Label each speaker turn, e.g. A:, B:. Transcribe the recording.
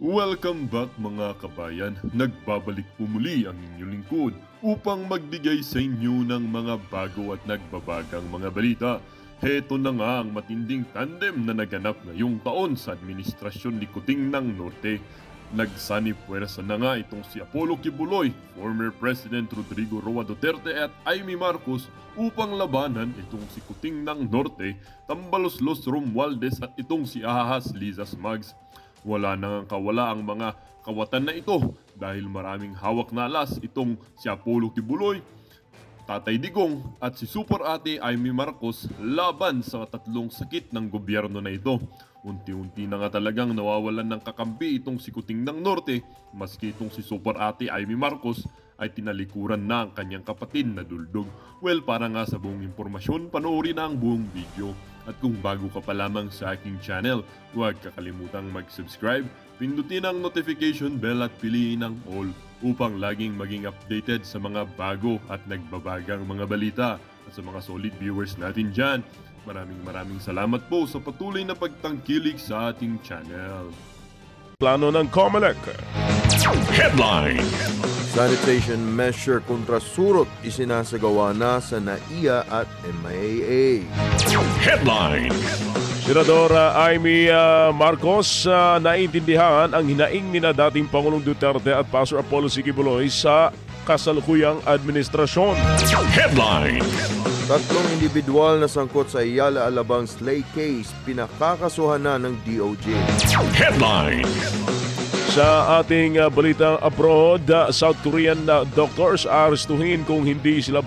A: Welcome back mga kabayan. Nagbabalik po muli ang inyong lingkod upang magbigay sa inyo ng mga bago at nagbabagang mga balita. Heto na nga ang matinding tandem na naganap ngayong taon sa administrasyon ni Kuting ng Norte. Nagsani-puwersa na nga itong si Apollo Kibuloy, former President Rodrigo Roa Duterte at Amy Marcos upang labanan itong si Kuting ng Norte, Tambaloslos Romualdez at itong si Ahas Lizas Mags. Wala nang kawala ang mga kawatan na ito dahil maraming hawak na alas itong si Apollo Kibuloy, Tatay Digong at si Super Ate Amy Marcos laban sa tatlong sakit ng gobyerno na ito. Unti-unti na nga talagang nawawalan ng kakampi itong si Kuting ng Norte, maski itong si Super Ate Amy Marcos ay tinalikuran na ang kanyang kapatid na Duldog. Well, para nga sa buong impormasyon, panoorin na ang buong video. At kung bago ka pa lamang sa aking channel, huwag kakalimutang mag-subscribe, pindutin ang notification bell at piliin ang all upang laging maging updated sa mga bago at nagbabagang mga balita. At sa mga solid viewers natin dyan, maraming salamat po sa patuloy na pagtangkilik sa ating channel.
B: Plano ng COMELEC. Headline.
C: Sanitation measure kontra surot isinasagawa na sa NAIA at MIAA.
B: Headline. Senadora Amy Marcos naintindihan ang hinaing ni na dating Pangulong Duterte at Pastor Apollo Kibuloy sa kasalukuyang administrasyon. Headline.
C: Tatlong individual na sangkot sa Ayala Alabang slay case pinakakasuhan na ng DOJ.
B: Headline. Sa ating balitang abroad, South Korean doctors arestuhin kung hindi sila